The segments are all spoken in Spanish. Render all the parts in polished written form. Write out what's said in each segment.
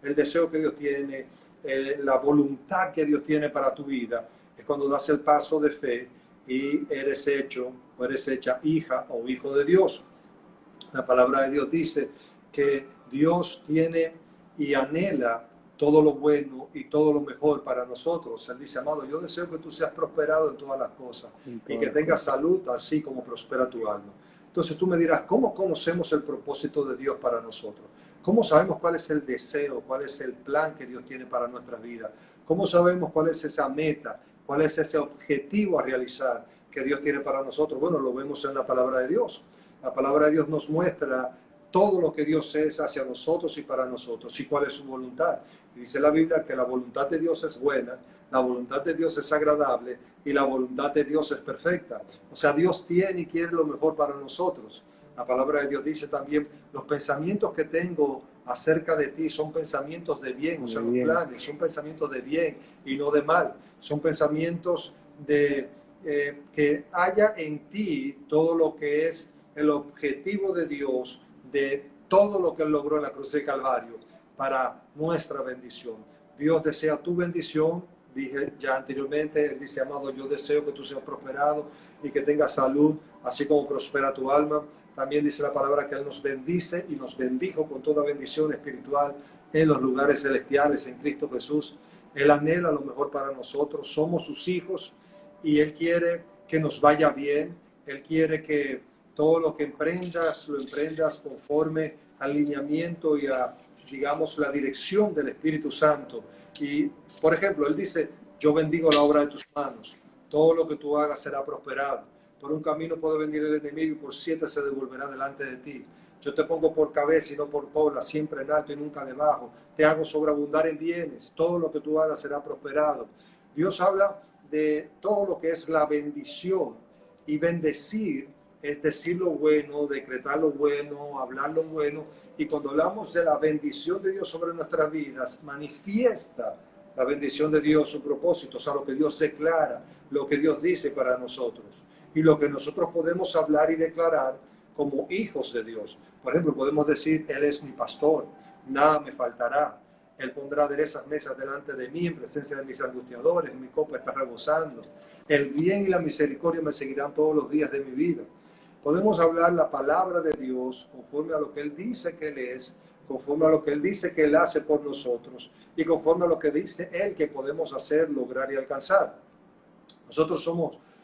el deseo que Dios tiene, la voluntad que Dios tiene para tu vida, es cuando das el paso de fe y eres hecho o eres hecha hija o hijo de Dios. La palabra de Dios dice que Dios tiene y anhela todo lo bueno y todo lo mejor para nosotros. Él dice, amado, yo deseo que tú seas prosperado en todas las cosas y que tengas salud así como prospera tu alma. Entonces tú me dirás, ¿cómo conocemos el propósito de Dios para nosotros? ¿Cómo sabemos cuál es el deseo, cuál es el plan que Dios tiene para nuestra vida? ¿Cómo sabemos cuál es esa meta, cuál es ese objetivo a realizar que Dios tiene para nosotros? Bueno, lo vemos en la palabra de Dios. La palabra de Dios nos muestra todo lo que Dios es hacia nosotros y para nosotros y cuál es su voluntad. Y dice la Biblia que la voluntad de Dios es buena, la voluntad de Dios es agradable y la voluntad de Dios es perfecta. O sea, Dios tiene y quiere lo mejor para nosotros. La palabra de Dios dice también, los pensamientos que tengo acerca de ti son pensamientos de bien, o sea, los planes son pensamientos de bien y no de mal. Son pensamientos de que haya en ti todo lo que es el objetivo de Dios, de todo lo que Él logró en la cruz de Calvario para nuestra bendición. Dios desea tu bendición. Dije ya anteriormente, Él dice, amado, yo deseo que tú seas prosperado y que tengas salud, así como prospera tu alma. También dice la palabra que Él nos bendice y nos bendijo con toda bendición espiritual en los lugares celestiales en Cristo Jesús. Él anhela lo mejor para nosotros, somos sus hijos y Él quiere que nos vaya bien. Él quiere que todo lo que emprendas, lo emprendas conforme al lineamiento y a, digamos, la dirección del Espíritu Santo. Y, por ejemplo, Él dice, yo bendigo la obra de tus manos. Todo lo que tú hagas será prosperado. Por un camino puede venir el enemigo y por 7 se devolverá delante de ti. Yo te pongo por cabeza y no por cola, siempre en alto y nunca debajo. Te hago sobreabundar en bienes. Todo lo que tú hagas será prosperado. Dios habla de todo lo que es la bendición y bendecir es decir lo bueno, decretar lo bueno, hablar lo bueno. Y cuando hablamos de la bendición de Dios sobre nuestras vidas, manifiesta la bendición de Dios, su propósito, o sea, lo que Dios declara, lo que Dios dice para nosotros. Y lo que nosotros podemos hablar y declarar como hijos de Dios. Por ejemplo, podemos decir, Él es mi pastor, nada me faltará. Él pondrá aderezas mesas delante de mí en presencia de mis angustiadores, mi copa está rebosando. El bien y la misericordia me seguirán todos los días de mi vida. Podemos hablar la palabra de Dios conforme a lo que Él dice que Él es, conforme a lo que Él dice que Él hace por nosotros y conforme a lo que dice Él que podemos hacer, lograr y alcanzar. Nosotros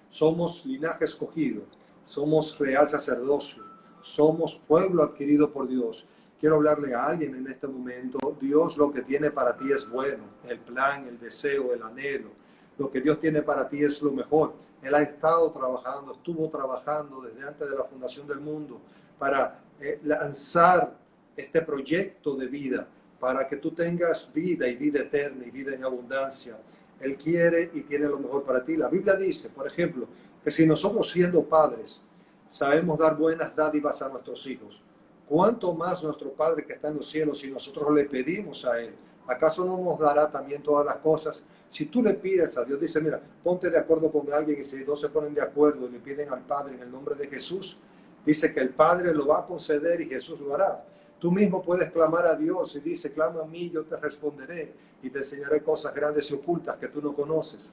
somos linaje escogido, somos real sacerdocio, somos pueblo adquirido por Dios. Quiero hablarle a alguien en este momento. Dios lo que tiene para ti es bueno, el plan, el deseo, el anhelo. Lo que Dios tiene para ti es lo mejor. Él ha estado trabajando, estuvo trabajando desde antes de la fundación del mundo para lanzar este proyecto de vida, para que tú tengas vida y vida eterna y vida en abundancia. Él quiere y tiene lo mejor para ti. La Biblia dice, por ejemplo, que si nosotros siendo padres sabemos dar buenas dádivas a nuestros hijos, ¿cuánto más nuestro Padre que está en los cielos si nosotros le pedimos a Él? ¿Acaso no nos dará también todas las cosas? Si tú le pides a Dios, dice, mira, ponte de acuerdo con alguien y si dos se ponen de acuerdo y le piden al Padre en el nombre de Jesús, dice que el Padre lo va a conceder y Jesús lo hará. Tú mismo puedes clamar a Dios y dice, clama a mí, yo te responderé y te enseñaré cosas grandes y ocultas que tú no conoces.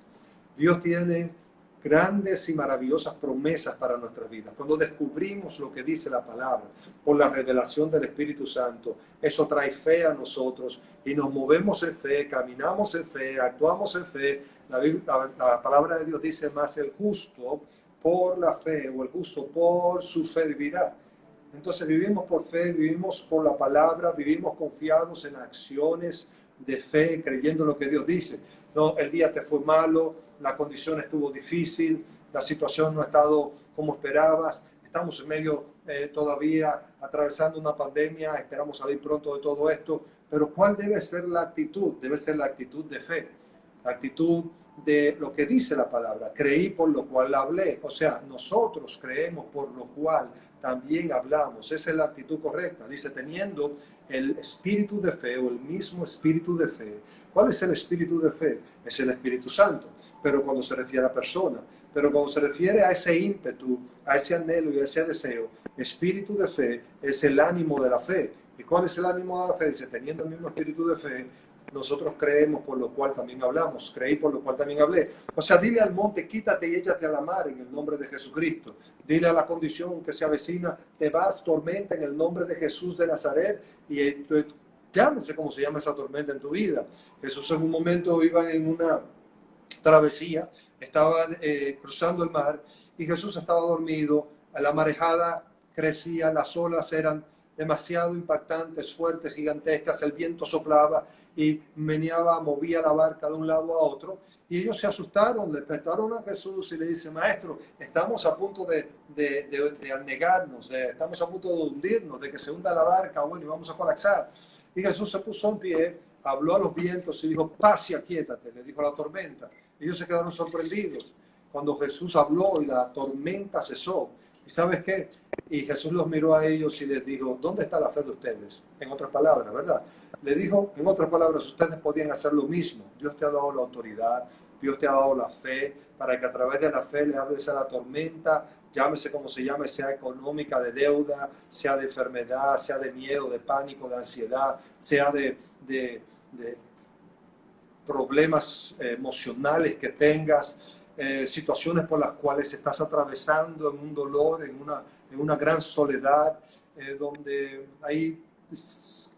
Dios tiene grandes y maravillosas promesas para nuestras vidas. Cuando descubrimos lo que dice la palabra por la revelación del Espíritu Santo, eso trae fe a nosotros y nos movemos en fe, caminamos en fe, actuamos en fe. La palabra de Dios dice más el justo por la fe o el justo por su fe vivirá. Entonces vivimos por fe, vivimos por la palabra, vivimos confiados en acciones de fe, creyendo lo que Dios dice. No, el día te fue malo, la condición estuvo difícil, la situación no ha estado como esperabas, estamos en medio todavía atravesando una pandemia, esperamos salir pronto de todo esto, pero ¿cuál debe ser la actitud? Debe ser la actitud de fe, la actitud de lo que dice la palabra. Creí por lo cual hablé, o sea, nosotros creemos por lo cual también hablamos. Esa es la actitud correcta. Dice, teniendo el espíritu de fe o el mismo espíritu de fe. ¿Cuál es el espíritu de fe? Es el Espíritu Santo, pero cuando se refiere a persona, pero cuando se refiere a ese ímpetu, a ese anhelo y a ese deseo, espíritu de fe es el ánimo de la fe. ¿Y cuál es el ánimo de la fe? Dice, teniendo el mismo espíritu de fe, nosotros creemos, por lo cual también hablamos. Creí, por lo cual también hablé. O sea, dile al monte, quítate y échate a la mar en el nombre de Jesucristo. Dile a la condición que se avecina, te vas, tormenta, en el nombre de Jesús de Nazaret. Y llámese como se llama esa tormenta en tu vida. Jesús en un momento iba en una travesía, estaban cruzando el mar y Jesús estaba dormido, la marejada crecía, las olas eran demasiado impactantes, fuertes, gigantescas, el viento soplaba y meneaba, movía la barca de un lado a otro, y ellos se asustaron, despertaron a Jesús y le dicen, maestro, estamos a punto de anegarnos, estamos a punto de hundirnos, de que se hunda la barca, bueno, y vamos a colapsar. Y Jesús se puso en pie, habló a los vientos y dijo, paz y aquíétate, le dijo a la tormenta. Ellos se quedaron sorprendidos cuando Jesús habló y la tormenta cesó. ¿Y sabes qué? Y Jesús los miró a ellos y les dijo, ¿dónde está la fe de ustedes? En otras palabras, ¿verdad? Le dijo, en otras palabras, ustedes podían hacer lo mismo. Dios te ha dado la autoridad, Dios te ha dado la fe, para que a través de la fe le hables a la tormenta, llámese como se llame, sea económica, de deuda, sea de enfermedad, sea de miedo, de pánico, de ansiedad, sea de problemas emocionales que tengas, situaciones por las cuales estás atravesando en un dolor, en una gran soledad, donde hay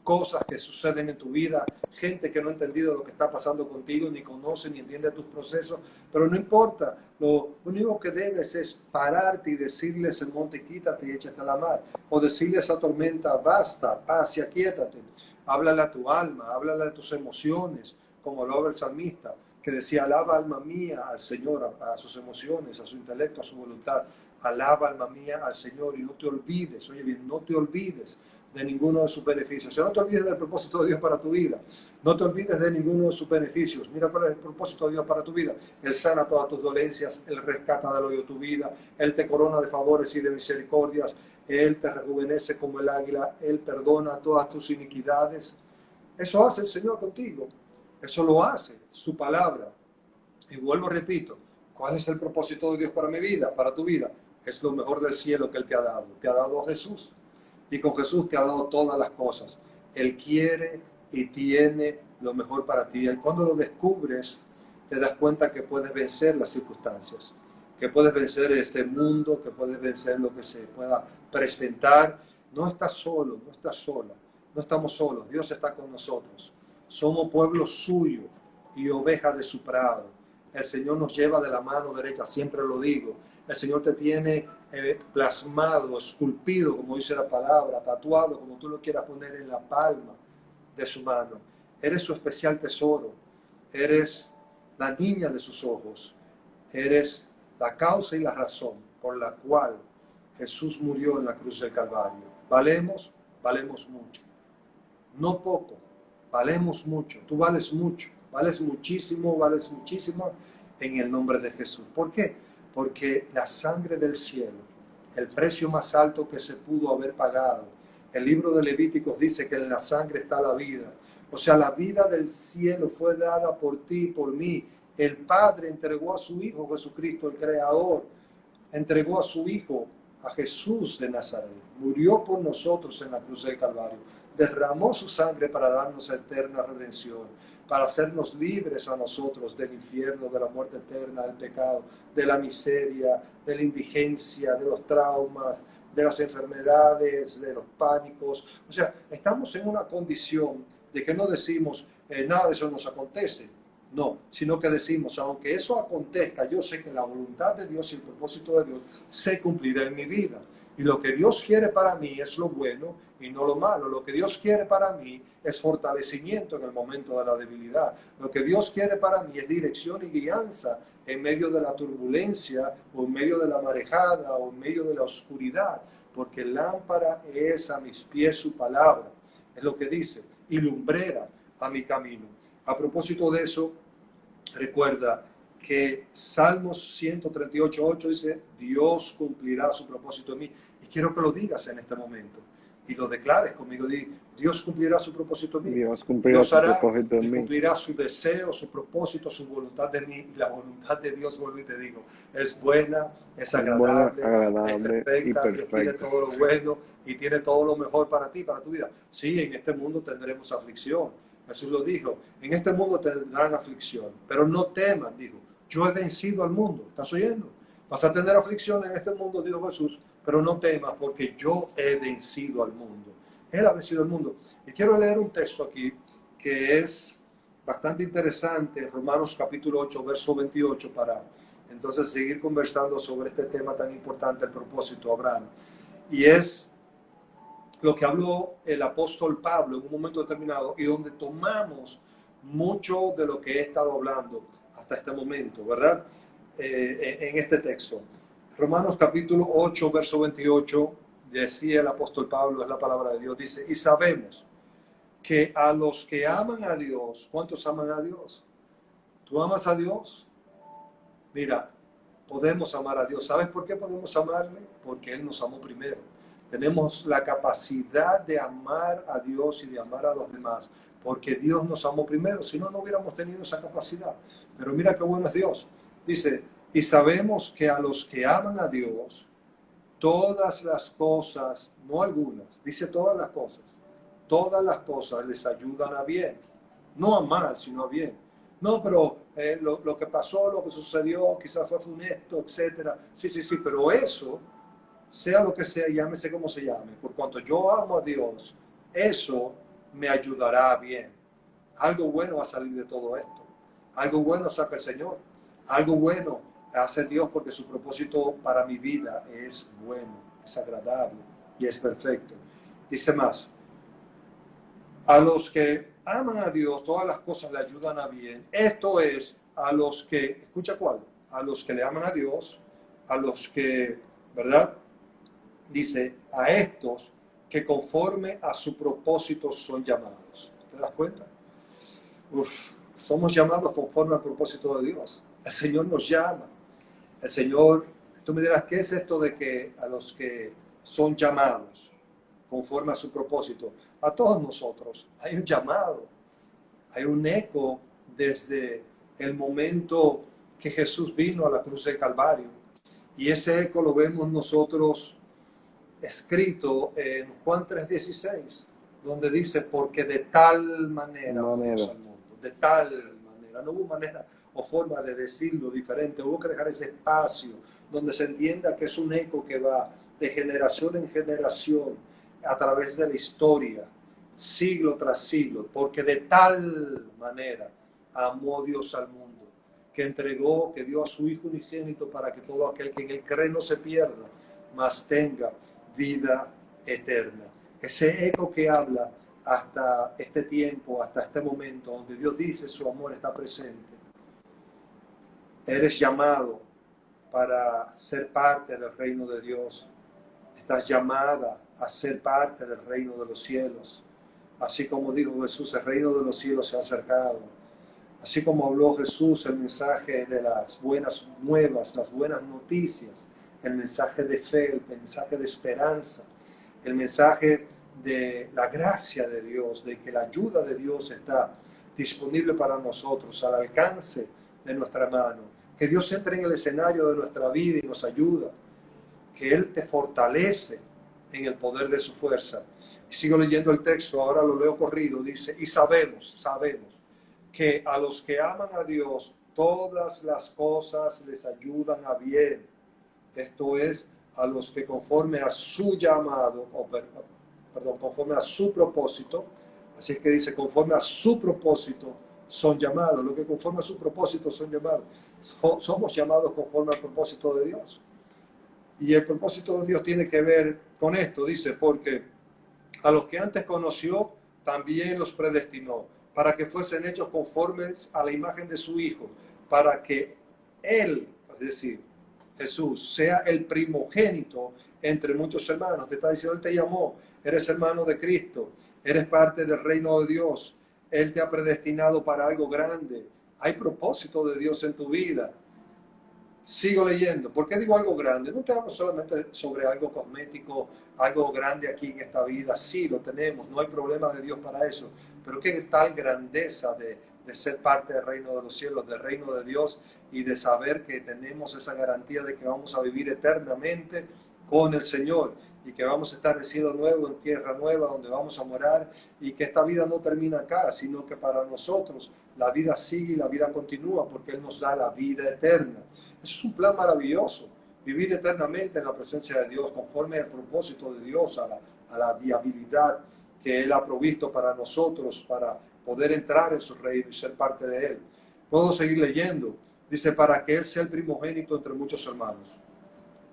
cosas que suceden en tu vida, gente que no ha entendido lo que está pasando contigo, ni conoce, ni entiende tus procesos, pero no importa, lo único que debes es pararte y decirles al monte, quítate y échate a la mar, o decirle a esa tormenta, basta, paz y aquíétate. Háblale a tu alma, háblale a tus emociones, como lo habla el salmista, que decía, alaba alma mía al Señor, a sus emociones, a su intelecto, a su voluntad. Alaba alma mía al Señor y no te olvides, oye bien, no te olvides de ninguno de sus beneficios. O sea, no te olvides del propósito de Dios para tu vida. No te olvides de ninguno de sus beneficios. Mira para el propósito de Dios para tu vida. Él sana todas tus dolencias, Él rescata del hoyo tu vida, Él te corona de favores y de misericordias, Él te rejuvenece como el águila, Él perdona todas tus iniquidades. Eso hace el Señor contigo. Eso lo hace su palabra. Y vuelvo, repito, ¿cuál es el propósito de Dios para mi vida, para tu vida? Es lo mejor del cielo que Él te ha dado. Te ha dado a Jesús. Y con Jesús te ha dado todas las cosas. Él quiere y tiene lo mejor para ti. Y cuando lo descubres, te das cuenta que puedes vencer las circunstancias, que puedes vencer este mundo, que puedes vencer lo que se pueda presentar. No estás solo, no estás sola, no estamos solos. Dios está con nosotros. Somos pueblo suyo y oveja de su prado. El Señor nos lleva de la mano derecha, siempre lo digo. El Señor te tiene plasmado, esculpido, como dice la palabra, tatuado, como tú lo quieras poner en la palma de su mano. Eres su especial tesoro. Eres la niña de sus ojos. Eres la causa y la razón por la cual Jesús murió en la cruz del Calvario. Valemos, valemos mucho. No poco, valemos mucho. Tú vales mucho, vales muchísimo en el nombre de Jesús. ¿Por qué? Porque la sangre del cielo, el precio más alto que se pudo haber pagado, el libro de Levíticos dice que en la sangre está la vida. O sea, la vida del cielo fue dada por ti y por mí. El Padre entregó a su Hijo Jesucristo, el Creador, entregó a su Hijo, a Jesús de Nazaret. Murió por nosotros en la cruz del Calvario. Derramó su sangre para darnos eterna redención, para hacernos libres a nosotros del infierno, de la muerte eterna, del pecado, de la miseria, de la indigencia, de los traumas, de las enfermedades, de los pánicos. O sea, estamos en una condición de que no decimos, nada de eso nos acontece. No, sino que decimos, aunque eso acontezca, yo sé que la voluntad de Dios y el propósito de Dios se cumplirá en mi vida. Y lo que Dios quiere para mí es lo bueno y no lo malo. Lo que Dios quiere para mí es fortalecimiento en el momento de la debilidad. Lo que Dios quiere para mí es dirección y guianza en medio de la turbulencia o en medio de la marejada o en medio de la oscuridad. Porque lámpara es a mis pies su palabra. Es lo que dice. Y lumbrera a mi camino. A propósito de eso, recuerda que Salmos 138:8 dice, Dios cumplirá su propósito en mí. Y quiero que lo digas en este momento y lo declares conmigo. Dios cumplirá su propósito en mí. Dios cumplirá Dios su hará propósito y en mí. cumplirá su deseo, su propósito, su voluntad de mí. Y la voluntad de Dios, vuelvo y te digo, es buena, es Es buena, agradable, es agradable y perfecta. Dios tiene perfecta. todo lo bueno y tiene todo lo mejor para ti, para tu vida. Sí, en este mundo tendremos aflicción. Jesús lo dijo, en este mundo tendrán aflicción, pero no teman, dijo, yo he vencido al mundo. ¿Estás oyendo? Vas a tener aflicción en este mundo, dijo Jesús, pero no temas porque yo he vencido al mundo. Él ha vencido al mundo. Y quiero leer un texto aquí que es bastante interesante, Romanos capítulo 8, verso 28, para entonces seguir conversando sobre este tema tan importante, el propósito, Abraham. Y es lo que habló el apóstol Pablo en un momento determinado y donde tomamos mucho de lo que he estado hablando hasta este momento, ¿verdad? En este texto. Romanos capítulo 8, verso 28, decía el apóstol Pablo, es la palabra de Dios, dice, y sabemos que a los que aman a Dios, ¿cuántos aman a Dios? ¿Tú amas a Dios? Mira, podemos amar a Dios. ¿Sabes por qué podemos amarle? Porque Él nos amó primero. Tenemos la capacidad de amar a Dios y de amar a los demás, porque Dios nos amó primero. Si no, no hubiéramos tenido esa capacidad. Pero mira qué bueno es Dios. Dice, y sabemos que a los que aman a Dios, todas las cosas, no algunas, dice todas las cosas les ayudan a bien. No a mal, sino a bien. No, pero lo que pasó, lo que sucedió, quizás fue funesto, etcétera. Sí, sí, sí, pero eso, sea lo que sea, llámese como se llame, por cuanto yo amo a Dios, eso me ayudará bien. Algo bueno va a salir de todo esto. Algo bueno saca el Señor. Algo bueno hace Dios porque su propósito para mi vida es bueno, es agradable y es perfecto. Dice más, a los que aman a Dios, todas las cosas le ayudan a bien. Esto es a los que, escucha cuál, a los que le aman a Dios, a los que, ¿verdad? Dice, a estos que conforme a su propósito son llamados. ¿Te das cuenta? Somos llamados conforme al propósito de Dios. El Señor nos llama. El Señor, tú me dirás, ¿qué es esto de que a los que son llamados conforme a su propósito? A todos nosotros hay un llamado, hay un eco desde el momento que Jesús vino a la cruz del Calvario. Y ese eco lo vemos nosotros escrito en Juan 3:16, donde dice, porque de tal manera amamos al mundo, de tal manera, no hubo manera o forma de decirlo diferente, hubo que dejar ese espacio donde se entienda que es un eco que va de generación en generación a través de la historia, siglo tras siglo, porque de tal manera amó Dios al mundo, que entregó, que dio a su Hijo unigénito para que todo aquel que en él cree no se pierda, mas tenga vida eterna. Ese eco que habla hasta este tiempo, hasta este momento, donde Dios dice su amor está presente. Eres llamado para ser parte del reino de Dios. Estás llamada a ser parte del reino de los cielos. Así como dijo Jesús, el reino de los cielos se ha acercado. Así como habló Jesús el mensaje de las buenas nuevas, las buenas noticias, el mensaje de fe, el mensaje de esperanza, el mensaje de la gracia de Dios, de que la ayuda de Dios está disponible para nosotros, al alcance de nuestra mano. Que Dios entre en el escenario de nuestra vida y nos ayuda. Que Él te fortalece en el poder de su fuerza. Y sigo leyendo el texto, ahora lo leo corrido, dice, y sabemos que a los que aman a Dios, todas las cosas les ayudan a bien. Esto es, a los que conforme a su llamado, conforme a su propósito, así es que dice, conforme a su propósito son llamados. Los que conforme a su propósito son llamados. Somos llamados conforme al propósito de Dios. Y el propósito de Dios tiene que ver con esto, dice, porque a los que antes conoció, también los predestinó, para que fuesen hechos conformes a la imagen de su Hijo, para que Él, es decir, Jesús, sea el primogénito entre muchos hermanos. Te está diciendo, Él te llamó, eres hermano de Cristo, eres parte del reino de Dios, Él te ha predestinado para algo grande, hay propósito de Dios en tu vida. Sigo leyendo. ¿Por qué digo algo grande? No te hablo solamente sobre algo cosmético, algo grande aquí en esta vida. Sí, lo tenemos, no hay problema de Dios para eso. Pero qué tal grandeza de ser parte del reino de los cielos, del reino de Dios, y de saber que tenemos esa garantía de que vamos a vivir eternamente con el Señor y que vamos a estar en cielo nuevo, en tierra nueva, donde vamos a morar, y que esta vida no termina acá, sino que para nosotros la vida sigue y la vida continúa porque Él nos da la vida eterna. Eso es un plan maravilloso, vivir eternamente en la presencia de Dios, conforme al propósito de Dios, a la viabilidad que Él ha provisto para nosotros, para poder entrar en su reino y ser parte de Él. Puedo seguir leyendo. Dice, para que Él sea el primogénito entre muchos hermanos.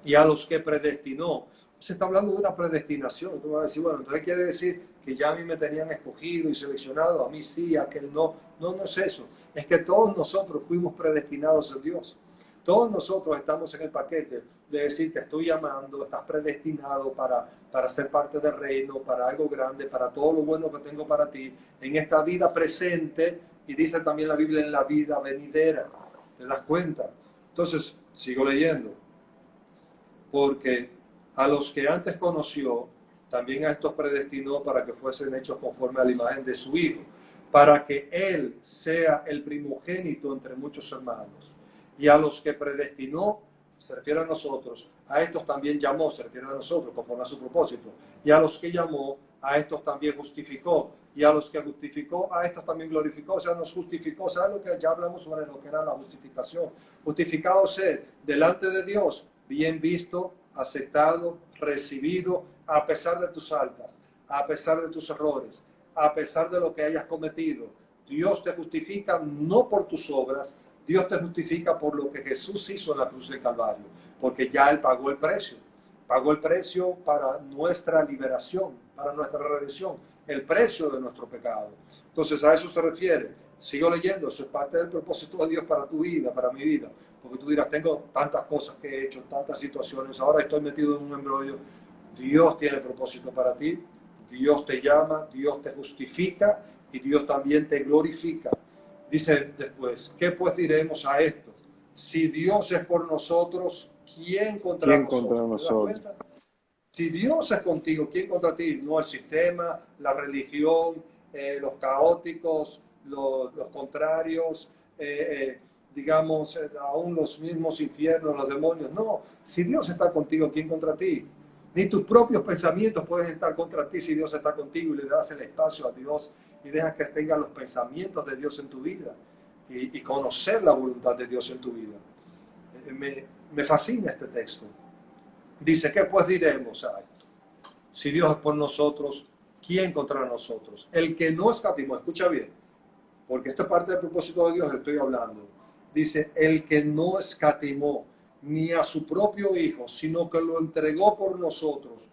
Y a los que predestinó. Se está hablando de una predestinación. Tú vas a decir, bueno, entonces quiere decir que ya a mí me tenían escogido y seleccionado, a mí sí, a aquel no. No, no es eso. Es que todos nosotros fuimos predestinados en Dios. Todos nosotros estamos en el paquete de decir que estoy llamando, estás predestinado para ser parte del reino, para algo grande, para todo lo bueno que tengo para ti, en esta vida presente, y dice también la Biblia en la vida venidera. ¿Te das cuenta? Entonces, sigo leyendo. Porque a los que antes conoció, también a estos predestinó para que fuesen hechos conforme a la imagen de su Hijo, para que Él sea el primogénito entre muchos hermanos. Y a los que predestinó, se refiere a nosotros, a estos también llamó, se refiere a nosotros, conforme a su propósito. Y a los que llamó, a estos también justificó. Y a los que justificó, a estos también glorificó. O sea, nos justificó. ¿Sabes lo que ya hablamos sobre lo que era la justificación? Justificado ser delante de Dios, bien visto, aceptado, recibido, a pesar de tus faltas, a pesar de tus errores, a pesar de lo que hayas cometido. Dios te justifica no por tus obras, Dios te justifica por lo que Jesús hizo en la cruz del Calvario, porque ya Él pagó el precio para nuestra liberación, para nuestra redención, el precio de nuestro pecado. Entonces a eso se refiere. Sigo leyendo, eso es parte del propósito de Dios para tu vida, para mi vida. Porque tú dirás, tengo tantas cosas que he hecho, tantas situaciones, ahora estoy metido en un embrollo. Dios tiene propósito para ti, Dios te llama, Dios te justifica y Dios también te glorifica. Dice después, ¿qué pues diremos a esto? Si Dios es por nosotros, ¿quién contra nosotros? ¿Te das cuenta? Si Dios es contigo, ¿quién contra ti? No el sistema, la religión, los caóticos, los contrarios, digamos, aún los mismos infiernos, los demonios. No, si Dios está contigo, ¿quién contra ti? Ni tus propios pensamientos pueden estar contra ti si Dios está contigo y le das el espacio a Dios y dejas que tenga los pensamientos de Dios en tu vida y conocer la voluntad de Dios en tu vida. Me fascina este texto. Dice, ¿qué pues diremos a esto? Si Dios es por nosotros, ¿quién contra nosotros? El que no escatimó, escucha bien, porque esto es parte del propósito de Dios, estoy hablando. Dice, el que no escatimó ni a su propio Hijo, sino que lo entregó por nosotros,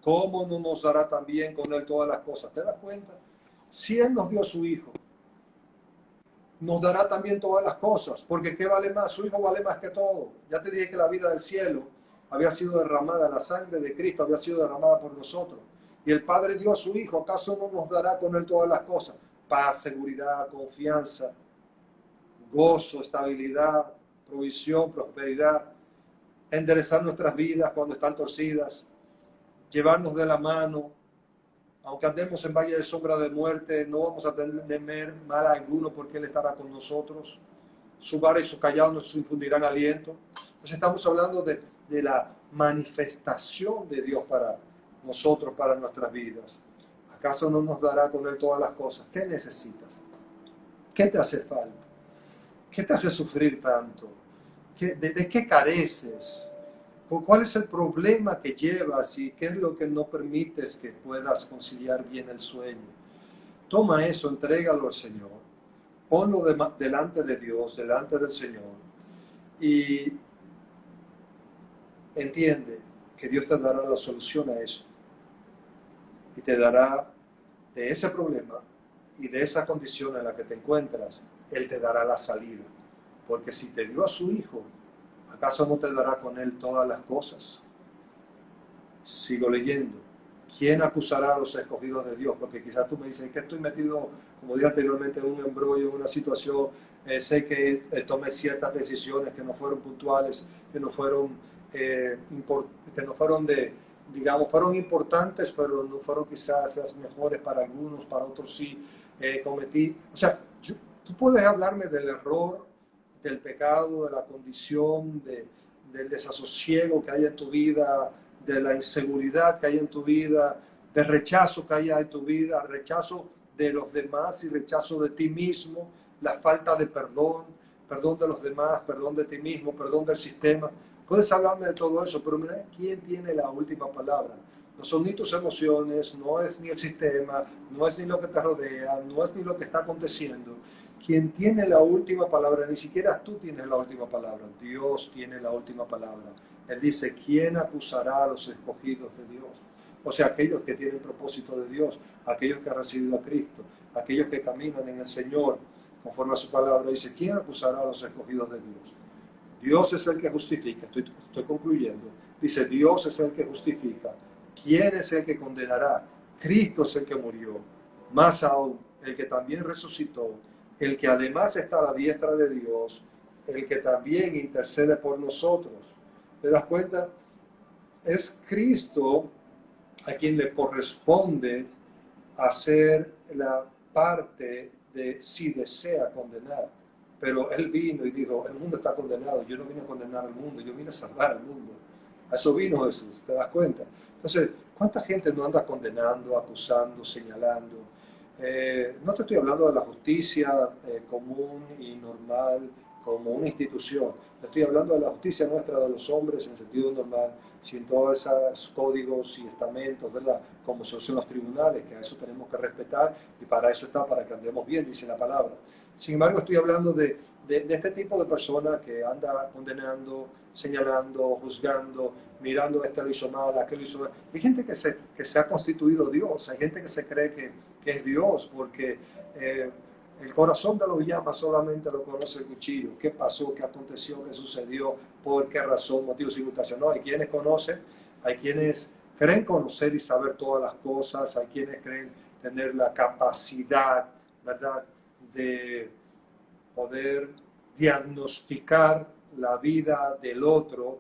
¿cómo no nos dará también con Él todas las cosas? ¿Te das cuenta? Si Él nos dio a su Hijo, nos dará también todas las cosas, porque ¿qué vale más? Su Hijo vale más que todo. Ya te dije que la vida del cielo había sido derramada, la sangre de Cristo había sido derramada por nosotros. Y el Padre dio a su Hijo, ¿acaso no nos dará con Él todas las cosas? Paz, seguridad, confianza, gozo, estabilidad, provisión, prosperidad, enderezar nuestras vidas cuando están torcidas, llevarnos de la mano, aunque andemos en valle de sombra de muerte, no vamos a temer mal alguno porque Él estará con nosotros. Su vara y su callado nos infundirán aliento. Entonces estamos hablando de la manifestación de Dios para nosotros, para nuestras vidas. ¿Acaso no nos dará con Él todas las cosas? ¿Qué necesitas? ¿Qué te hace falta? ¿Qué te hace sufrir tanto? ¿De qué careces? ¿Cuál es el problema que llevas y qué es lo que no permites que puedas conciliar bien el sueño? Toma eso, entrégalo al Señor, ponlo delante de Dios, delante del Señor y entiende que Dios te dará la solución a eso y te dará de ese problema y de esa condición en la que te encuentras, Él te dará la salida. Porque si te dio a su Hijo, ¿acaso no te dará con Él todas las cosas? Sigo leyendo. ¿Quién acusará a los escogidos de Dios? Porque quizás tú me dices que estoy metido, como dije anteriormente, en un embrollo, en una situación, sé que tomé ciertas decisiones que no fueron puntuales, que no fueron, que no fueron digamos, fueron importantes, pero no fueron quizás las mejores para algunos, para otros sí cometí. O sea, tú puedes hablarme del error, del pecado, de la condición, del desasosiego que hay en tu vida, de la inseguridad que hay en tu vida, del rechazo que hay en tu vida, rechazo de los demás y rechazo de ti mismo, la falta de perdón, perdón de los demás, perdón de ti mismo, perdón del sistema. Puedes hablarme de todo eso, pero mira, ¿quién tiene la última palabra? No son ni tus emociones, no es ni el sistema, no es ni lo que te rodea, no es ni lo que está aconteciendo. Quien tiene la última palabra, ni siquiera tú tienes la última palabra, Dios tiene la última palabra. Él dice, ¿quién acusará a los escogidos de Dios? O sea, aquellos que tienen propósito de Dios, aquellos que han recibido a Cristo, aquellos que caminan en el Señor, conforme a su palabra. Dice, ¿quién acusará a los escogidos de Dios? Dios es el que justifica, estoy concluyendo. Dice, Dios es el que justifica. ¿Quién es el que condenará? Cristo es el que murió. Más aún, el que también resucitó, el que además está a la diestra de Dios, el que también intercede por nosotros. ¿Te das cuenta? Es Cristo a quien le corresponde hacer la parte de si desea condenar. Pero Él vino y dijo, el mundo está condenado, yo no vine a condenar al mundo, yo vine a salvar al mundo. A eso vino Jesús, ¿te das cuenta? Entonces, ¿cuánta gente no anda condenando, acusando, señalando? No te estoy hablando de la justicia común y normal como una institución. Estoy hablando de la justicia nuestra de los hombres en sentido normal, sin todos esos códigos y estamentos, ¿verdad? Como son los tribunales, que a eso tenemos que respetar y para eso está, para que andemos bien, dice la palabra. Sin embargo, estoy hablando de este tipo de personas que anda condenando, señalando, juzgando, mirando este lo hizo mal, aquel lo hizo mal. Hay gente que se ha constituido Dios, hay gente que se cree que es Dios, porque el corazón de los llamas solamente lo conoce el cuchillo. ¿Qué pasó? ¿Qué aconteció? ¿Qué sucedió? ¿Por qué razón? Motivo, circunstancia. No, hay quienes conocen, hay quienes creen conocer y saber todas las cosas, hay quienes creen tener la capacidad, ¿verdad?, de poder diagnosticar la vida del otro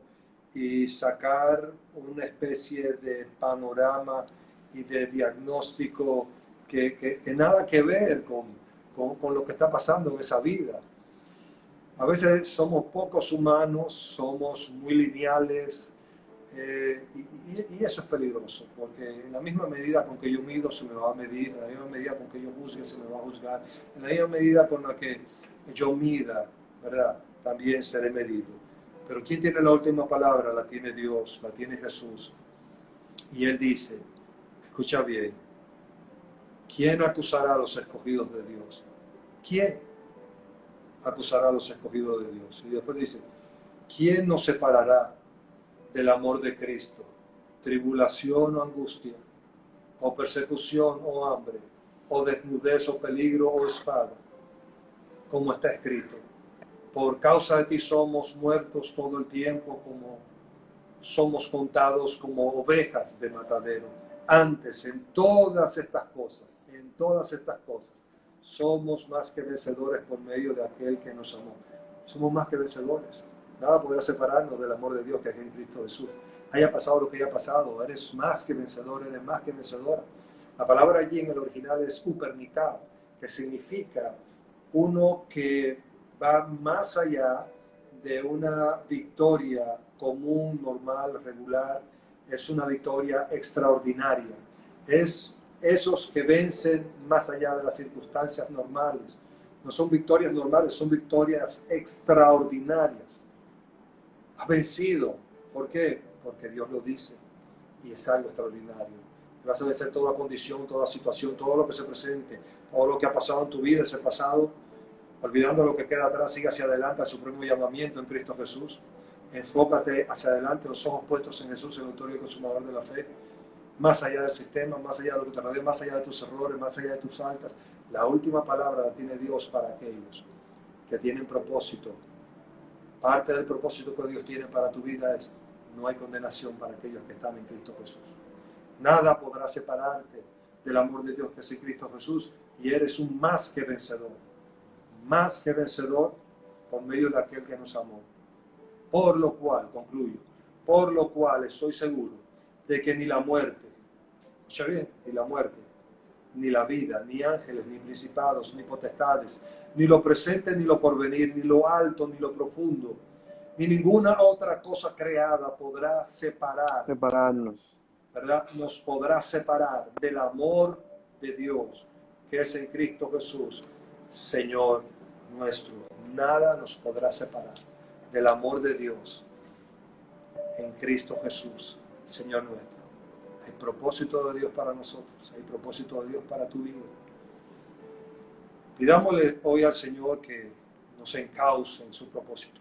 y sacar una especie de panorama y de diagnóstico que nada que ver con lo que está pasando en esa vida. A veces somos pocos humanos, somos muy lineales, y eso es peligroso, porque en la misma medida con que yo mido se me va a medir, en la misma medida con que yo juzgue se me va a juzgar, en la misma medida con la que yo mida, ¿verdad?, también seré medido. Pero ¿quién tiene la última palabra? La tiene Dios, la tiene Jesús. Y Él dice, escucha bien, ¿quién acusará a los escogidos de Dios? ¿Quién acusará a los escogidos de Dios? Y después dice, ¿quién nos separará del amor de Cristo? Tribulación o angustia, o persecución o hambre, o desnudez o peligro o espada, como está escrito. Por causa de ti somos muertos todo el tiempo, como somos contados como ovejas de matadero. Antes, en todas estas cosas, somos más que vencedores por medio de aquel que nos amó. Somos más que vencedores. Nada podrá separarnos del amor de Dios que es en Cristo Jesús. Haya pasado lo que haya pasado, eres más que vencedor, eres más que vencedora. La palabra allí en el original es upernicao, que significa uno que va más allá de una victoria común, normal, regular. Es una victoria extraordinaria. Es esos que vencen más allá de las circunstancias normales. No son victorias normales, son victorias extraordinarias. Has vencido. ¿Por qué? Porque Dios lo dice y es algo extraordinario. Vas a vencer toda condición, toda situación, todo lo que se presente, todo lo que ha pasado en tu vida, ese pasado. Olvidando lo que queda atrás, sigue hacia adelante al supremo llamamiento en Cristo Jesús. Enfócate hacia adelante, los ojos puestos en Jesús, el autor y consumador de la fe. Más allá del sistema, más allá de lo que te rodea, más allá de tus errores, más allá de tus faltas. La última palabra la tiene Dios para aquellos que tienen propósito. Parte del propósito que Dios tiene para tu vida es: no hay condenación para aquellos que están en Cristo Jesús. Nada podrá separarte del amor de Dios que es en Cristo Jesús. Y eres un más que vencedor por medio de aquel que nos amó. Por lo cual, concluyo, por lo cual estoy seguro de que ni la muerte, escucha bien, ni la muerte, ni la vida, ni ángeles, ni principados, ni potestades, ni lo presente, ni lo porvenir, ni lo alto, ni lo profundo, ni ninguna otra cosa creada podrá separarnos. ¿verdad? Nos podrá separar del amor de Dios que es en Cristo Jesús, Señor nuestro. Nada nos podrá separar del amor de Dios en Cristo Jesús, Señor nuestro. Hay propósito de Dios para nosotros, hay propósito de Dios para tu vida. Pidámosle hoy al Señor que nos encauce en su propósito,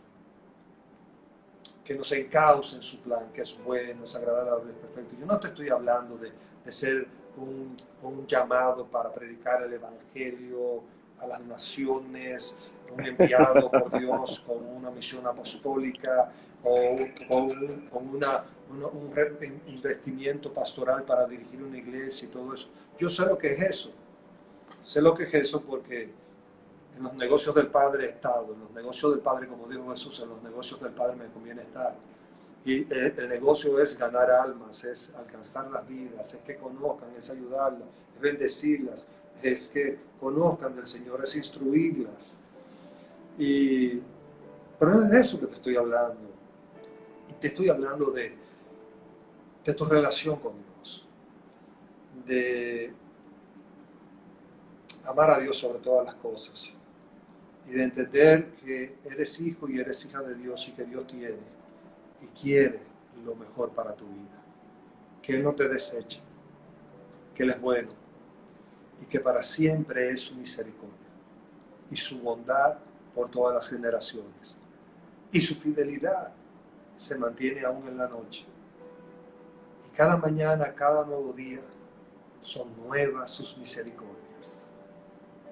que nos encauce en su plan, que es bueno, es agradable, es perfecto. Yo no te estoy hablando de ser un llamado para predicar el Evangelio a las naciones, un enviado por Dios con una misión apostólica o con un investimiento pastoral para dirigir una iglesia y todo eso. Yo sé lo que es eso. Sé lo que es eso porque en los negocios del Padre he estado, en los negocios del Padre, como dijo Jesús, en los negocios del Padre me conviene estar. Y el negocio es ganar almas, es alcanzar las vidas, es que conozcan, es ayudarlas, es bendecirlas, es que conozcan del Señor, es instruirlas. Pero no es de eso que te estoy hablando. Te estoy hablando de tu relación con Dios, de amar a Dios sobre todas las cosas y de entender que eres hijo y eres hija de Dios y que Dios tiene y quiere lo mejor para tu vida, que Él no te desecha, que Él es bueno y que para siempre es su misericordia y su bondad por todas las generaciones y su fidelidad se mantiene aún en la noche y cada mañana, cada nuevo día son nuevas sus misericordias.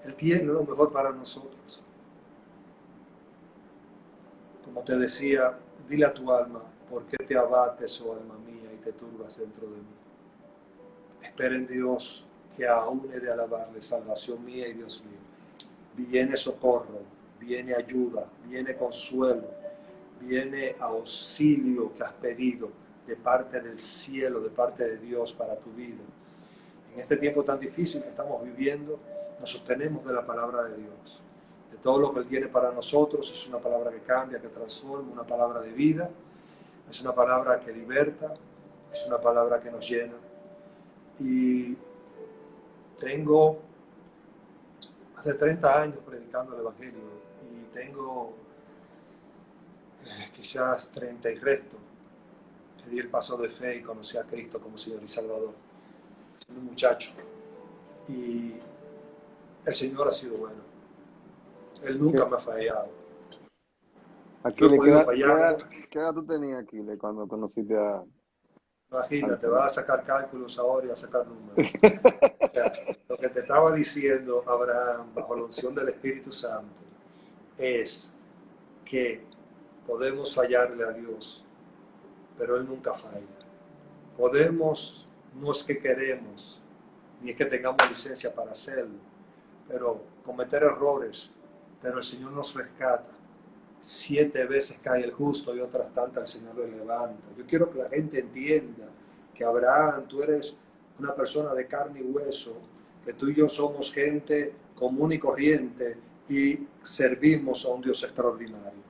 Él tiene lo mejor para nosotros. Como te decía, dile a tu alma, ¿por qué te abates, oh alma mía, y te turbas dentro de mí? Espera en Dios, que aún he de alabarle, salvación mía y Dios mío. Viene socorro, viene ayuda, viene consuelo, viene auxilio que has pedido de parte del cielo, de parte de Dios para tu vida. En este tiempo tan difícil que estamos viviendo, nos sostenemos de la palabra de Dios. De todo lo que Él tiene para nosotros, es una palabra que cambia, que transforma, una palabra de vida, es una palabra que liberta, es una palabra que nos llena. Y tengo más de 30 años predicando el Evangelio y tengo quizás 30 y resto que di el paso de fe y conocí a Cristo como Señor y Salvador, siendo un muchacho. Y el Señor ha sido bueno. Él nunca me ha fallado. Yo he Aquiles, podido fallarle. ¿qué edad tú tenías, Aquiles, cuando conociste al Imagínate, Señor? vas a sacar cálculos ahora y a sacar números. O sea, lo que te estaba diciendo, Abraham, bajo la unción del Espíritu Santo, es que podemos fallarle a Dios, pero Él nunca falla. Podemos, no es que queremos, ni es que tengamos licencia para hacerlo, pero cometer errores, pero el Señor nos rescata. 7 veces cae el justo y otras tantas el Señor lo levanta. Yo quiero que la gente entienda que Abraham, tú eres una persona de carne y hueso, que tú y yo somos gente común y corriente y servimos a un Dios extraordinario,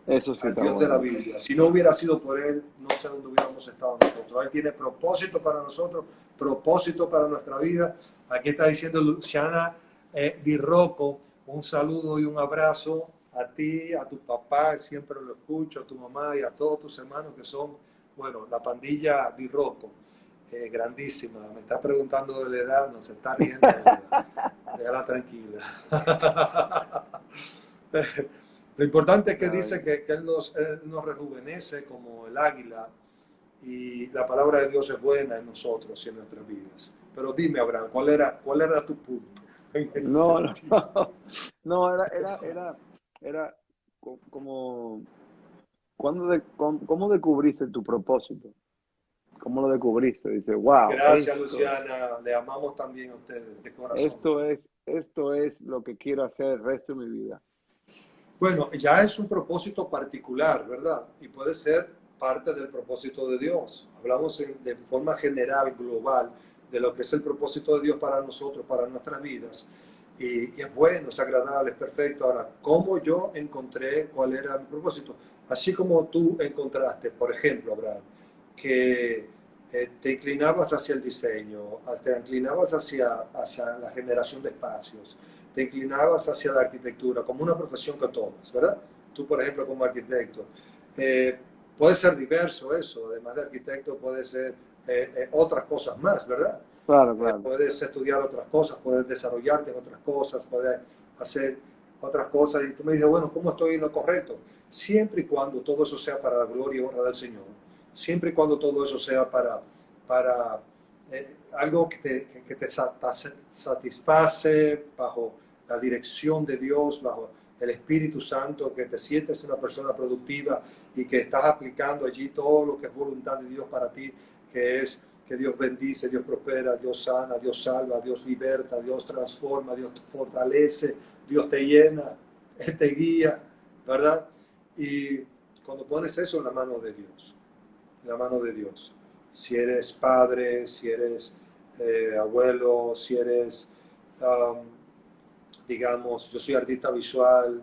Eso sí al está Dios de la bueno. Biblia. Si no hubiera sido por Él, no sé dónde hubiéramos estado nosotros. Él tiene propósito para nosotros, propósito para nuestra vida. Aquí está diciendo Luciana Di Rocco, un saludo y un abrazo a ti, a tu papá, siempre lo escucho, a tu mamá y a todos tus hermanos que son, bueno, la pandilla Di Rocco, grandísima. Me está preguntando de la edad, no se está riendo de la edad. Déjala tranquila. Lo importante es que dice que Él nos rejuvenece como el águila y la palabra de Dios es buena en nosotros y en nuestras vidas. Pero dime, Abraham, ¿cuál era tu punto en ese No, no, sentido? no, era como, ¿cómo descubriste tu propósito? ¿Cómo lo descubriste? Dice, wow, Gracias, Luciana. Le amamos también a ustedes de corazón. esto es lo que quiero hacer el resto de mi vida. Bueno, ya es un propósito particular, ¿verdad? Y puede ser parte del propósito de Dios. Hablamos de forma general, global, de lo que es el propósito de Dios para nosotros, para nuestras vidas. Y es bueno, es agradable, es perfecto. Ahora, ¿cómo yo encontré cuál era mi propósito? Así como tú encontraste, por ejemplo, Abraham, que te inclinabas hacia el diseño, te inclinabas hacia la generación de espacios, te inclinabas hacia la arquitectura como una profesión que tomas, ¿verdad? Tú, por ejemplo, como arquitecto. Eh, Puede ser diverso eso, además de arquitecto puede ser otras cosas más, ¿verdad? Claro, claro. Puedes estudiar otras cosas, puedes desarrollarte en otras cosas, puedes hacer otras cosas y tú me dices, bueno, ¿cómo estoy en lo correcto? Siempre y cuando todo eso sea para la gloria y honra del Señor, siempre y cuando todo eso sea para algo que te satisface bajo la dirección de Dios, bajo el Espíritu Santo, que te sientes una persona productiva y que estás aplicando allí todo lo que es voluntad de Dios para ti, que es que Dios bendice, Dios prospera, Dios sana, Dios salva, Dios liberta, Dios transforma, Dios fortalece, Dios te llena, Él te guía, ¿verdad? Y cuando pones eso en la mano de Dios, en la mano de Dios, si eres padre, si eres abuelo, si eres, um, digamos, yo soy artista visual,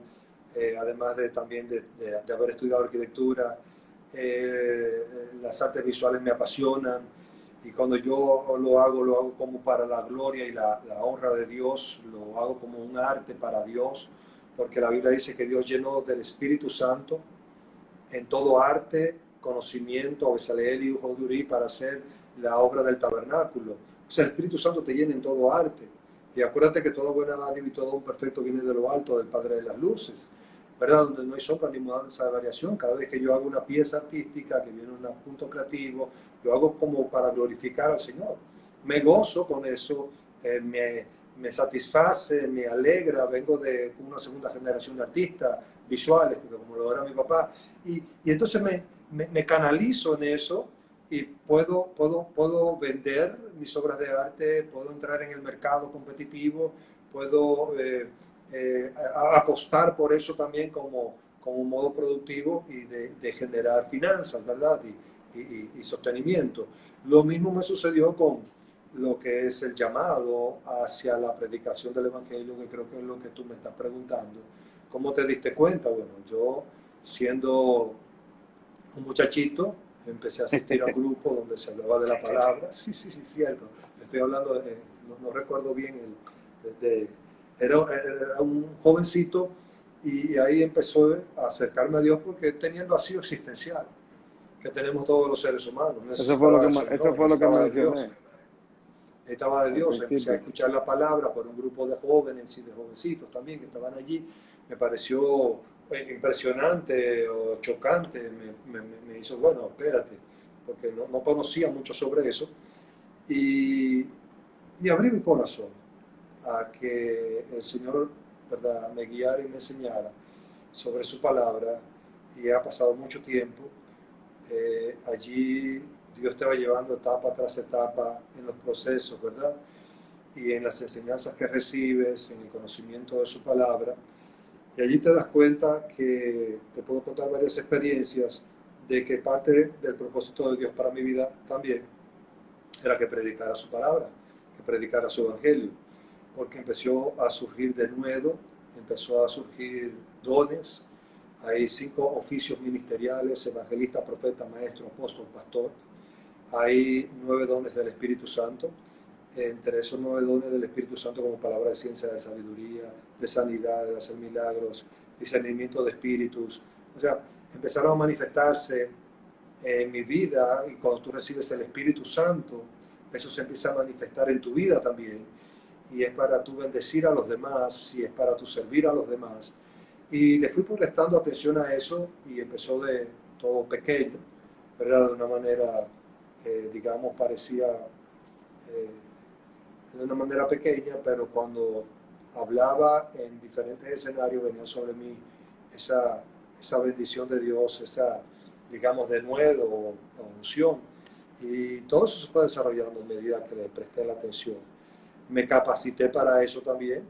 además de también de haber estudiado arquitectura, las artes visuales me apasionan y cuando yo lo hago como para la gloria y la honra de Dios, lo hago como un arte para Dios, porque la Biblia dice que Dios llenó del Espíritu Santo en todo arte, conocimiento, a Bezaleel y Ujodurí para hacer la obra del tabernáculo. O sea, el Espíritu Santo te llena en todo arte. Y acuérdate que toda buena dádiva y todo un perfecto viene de lo alto, del Padre de las Luces, ¿verdad? Donde no hay sombra ni mudanza de variación. Cada vez que yo hago una pieza artística, que viene un punto creativo, lo hago como para glorificar al Señor. Me gozo con eso, me satisface, me alegra. Vengo de una segunda generación de artistas visuales, como lo era mi papá, y entonces me canalizo en eso y puedo vender mis obras de arte, puedo entrar en el mercado competitivo, puedo apostar por eso también como un modo productivo y de generar finanzas, ¿verdad? Y sostenimiento. Lo mismo me sucedió con lo que es el llamado hacia la predicación del Evangelio, que creo que es lo que tú me estás preguntando. ¿Cómo te diste cuenta? Bueno, yo siendo un muchachito, empecé a asistir a un grupo donde se hablaba de la palabra. Sí, sí, sí, cierto. Estoy hablando, no recuerdo bien, era un jovencito y ahí empezó a acercarme a Dios porque tenía el vacío existencial que tenemos todos los seres humanos. Necesitaba del Eso Señor, fue lo que necesitaba de Dios. mencioné Necesitaba de al Dios. Empecé a principio. escuchar la palabra por un grupo de jóvenes y de jovencitos también que estaban allí. Me pareció impresionante o chocante. Me hizo, bueno, espérate, porque no conocía mucho sobre eso. Y, y abrí mi corazón a que el Señor, ¿verdad?, me guiara y me enseñara sobre su palabra. Y ha pasado mucho tiempo. Allí Dios te va llevando etapa tras etapa en los procesos, ¿verdad? Y en las enseñanzas que recibes, en el conocimiento de su palabra. Y allí te das cuenta que te puedo contar varias experiencias de que parte del propósito de Dios para mi vida también era que predicara su palabra, que predicara su evangelio, porque empezó a surgir denuedo, empezó a surgir dones. Hay 5 oficios ministeriales: evangelista, profeta, maestro, apóstol, pastor. Hay 9 dones del Espíritu Santo. Entre esos 9 dones del Espíritu Santo, como palabra de ciencia, de sabiduría, de sanidad, de hacer milagros, discernimiento de espíritus. O sea, empezaron a manifestarse en mi vida, y cuando tú recibes el Espíritu Santo, eso se empieza a manifestar en tu vida también. Y es para tu bendecir a los demás, y es para tu servir a los demás. Y le fui prestando atención a eso y empezó de todo pequeño, ¿verdad? De una manera, digamos, parecía de una manera pequeña, pero cuando hablaba en diferentes escenarios venía sobre mí esa bendición de Dios, esa, digamos, denuedo o unción. Y todo eso se fue desarrollando a medida que le presté la atención. Me capacité para eso también.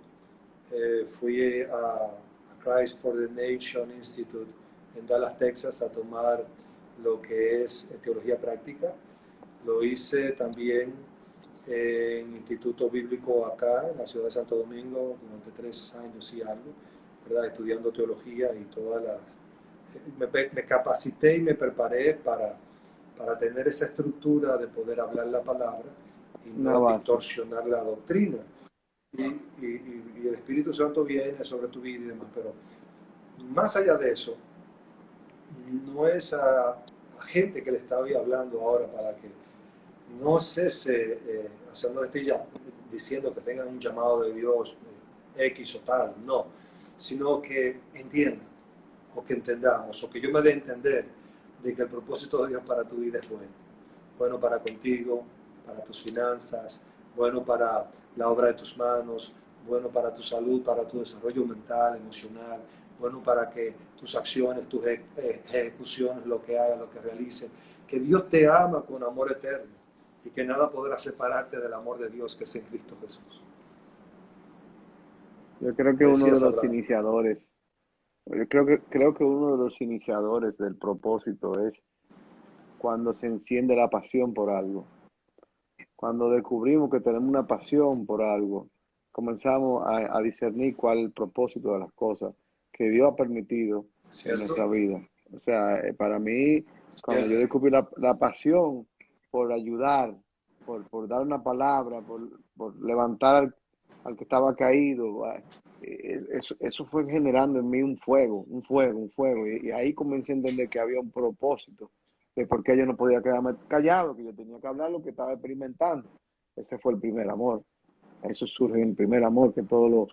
Fui a Christ for the Nation Institute en Dallas, Texas, a tomar lo que es teología práctica. Lo hice también en Instituto Bíblico acá, en la ciudad de Santo Domingo, durante 3 años y algo, ¿verdad? Estudiando teología y todas las... Me capacité y me preparé para tener esa estructura de poder hablar la palabra y Una no base. distorsionar la doctrina. Y el Espíritu Santo viene sobre tu vida y demás, pero más allá de eso, no es a gente que le estoy hablando ahora para que no cese, o sea, no le estoy diciendo que tengan un llamado de Dios X o tal, no, sino que entiendan o que entendamos o que yo me dé a entender de que el propósito de Dios para tu vida es bueno, bueno para contigo, para tus finanzas, bueno para la obra de tus manos, bueno para tu salud, para tu desarrollo mental, emocional, bueno para que tus acciones, tus ejecuciones, lo que hagas, lo que realices, que Dios te ama con amor eterno y que nada podrá separarte del amor de Dios que es en Cristo Jesús. Yo creo Me que uno de decías, los Abraham. iniciadores, yo creo que uno de los iniciadores del propósito es cuando se enciende la pasión por algo. Cuando descubrimos que tenemos una pasión por algo, comenzamos a discernir cuál es el propósito de las cosas que Dios ha permitido en ¿Cierto? nuestra vida. O sea, para mí, cuando yo ¿Cierto? descubrí la pasión por ayudar, por dar una palabra, por levantar al que estaba caído, eso fue generando en mí un fuego, un fuego, un fuego. Y ahí comencé a entender que había un propósito de por qué yo no podía quedarme callado, que yo tenía que hablar lo que estaba experimentando. Ese fue el primer amor. Eso surge en el primer amor, que todo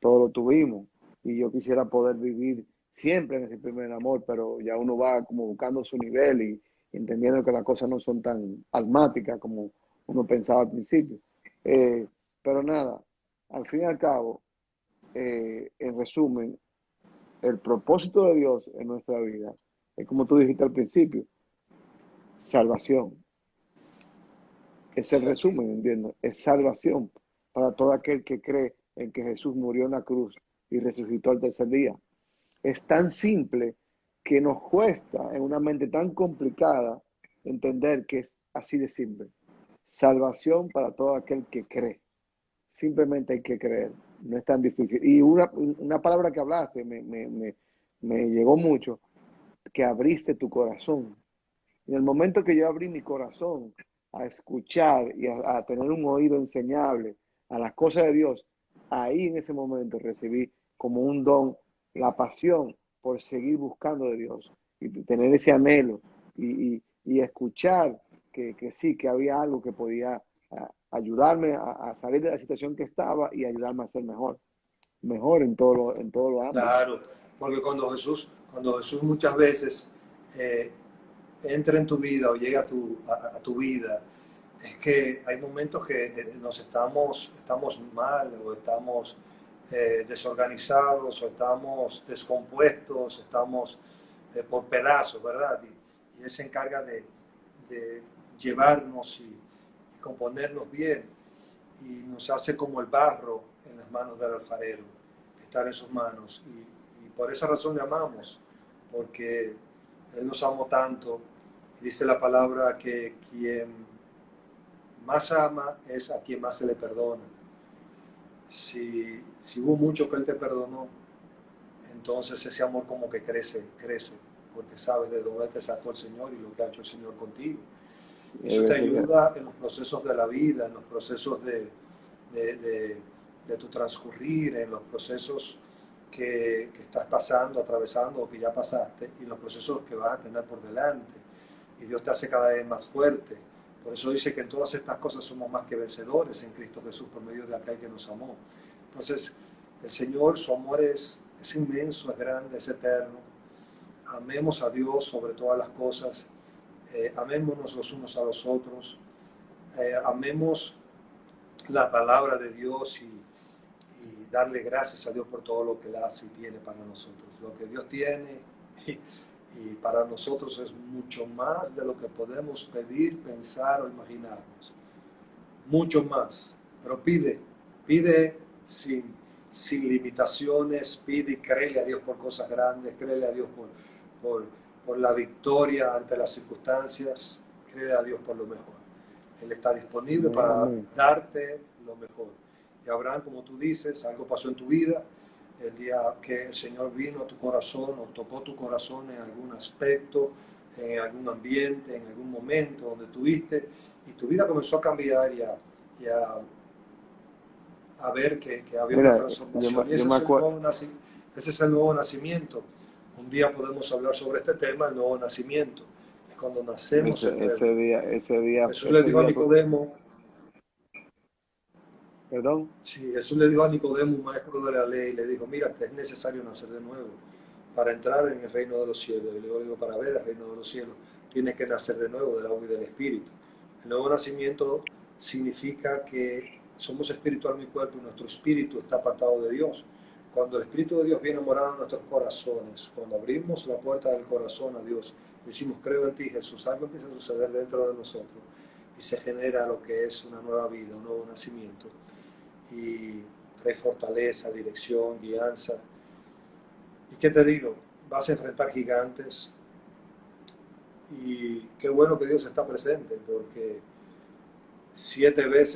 lo tuvimos. Y yo quisiera poder vivir siempre en ese primer amor, pero ya uno va como buscando su nivel y entendiendo que las cosas no son tan almáticas como uno pensaba al principio. Eh, pero nada, al fin y al cabo, en resumen, el propósito de Dios en nuestra vida es como tú dijiste al principio, salvación. Es el ¿Cierto? resumen, entiendo. Es salvación para todo aquel que cree en que Jesús murió en la cruz y resucitó al tercer día. Es tan simple que nos cuesta en una mente tan complicada entender que es así de simple. Salvación para todo aquel que cree. Simplemente hay que creer. No es tan difícil. Y una palabra que hablaste me llegó mucho, que abriste tu corazón. En el momento que yo abrí mi corazón a escuchar y a tener un oído enseñable a las cosas de Dios, ahí en ese momento recibí como un don la pasión por seguir buscando de Dios y tener ese anhelo y escuchar que sí, que había algo que podía ayudarme a salir de la situación que estaba y ayudarme a ser mejor, mejor en todos los ámbitos. Claro, porque cuando Jesús muchas veces eh, entra en tu vida o llega a tu vida, es que hay momentos que estamos mal o estamos desorganizados o estamos descompuestos, estamos por pedazos, ¿verdad? Y Él se encarga de llevarnos y componernos bien y nos hace como el barro en las manos del alfarero, estar en sus manos. Y por esa razón le amamos, porque Él nos amó tanto. Y dice la palabra que quien más ama es a quien más se le perdona. Si hubo mucho que Él te perdonó, entonces ese amor como que crece, porque sabes de dónde te sacó el Señor y lo que ha hecho el Señor contigo. Eso te Eso que, ayuda en los procesos de la vida, en los procesos de, de, de tu transcurrir, en los procesos que estás pasando, atravesando o que ya pasaste, y en los procesos que vas a tener por delante. Y Dios te hace cada vez más fuerte. Por eso dice que en todas estas cosas somos más que vencedores en Cristo Jesús por medio de aquel que nos amó. Entonces, el Señor, su amor es inmenso, es grande, es eterno. Amemos a Dios sobre todas las cosas. Amémonos los unos a los otros. Amemos la palabra de Dios y darle gracias a Dios por todo lo que Él hace y tiene para nosotros. Lo que Dios tiene Y para nosotros es mucho más de lo que podemos pedir, pensar o imaginarnos. Mucho más. Pero pide sin limitaciones, pide y créele a Dios por cosas grandes, créele a Dios por, por la victoria ante las circunstancias, créele a Dios por lo mejor. Él está disponible Amén, para amén. darte lo mejor. Y Abraham, como tú dices, algo pasó en tu vida, el día que el Señor vino a tu corazón o tocó tu corazón en algún aspecto, en algún ambiente, en algún momento donde tuviste, y tu vida comenzó a cambiar a ver que había una Mira, yo, transformación. Y yo me acuerdo, ese es el nuevo nacimiento. Un día podemos hablar sobre este tema, el nuevo nacimiento. Es cuando nacemos de nuevo. ese día, Jesús le dijo a Nicodemo, perdón, sí, Jesús le dijo a Nicodemo, un maestro de la ley, le dijo, mira, es necesario nacer de nuevo para entrar en el reino de los cielos. Y luego digo, para ver el reino de los cielos, tienes que nacer de nuevo del agua y del Espíritu. El nuevo nacimiento significa que somos espiritual en mi cuerpo y nuestro espíritu está apartado de Dios. Cuando el Espíritu de Dios viene a morar en nuestros corazones, cuando abrimos la puerta del corazón a Dios, decimos, creo en ti, Jesús, algo empieza a suceder dentro de nosotros y se genera lo que es una nueva vida, un nuevo nacimiento. Y trae fortaleza, dirección, guianza. ¿Y qué te digo? Vas a enfrentar gigantes y qué bueno que Dios está presente porque 7 veces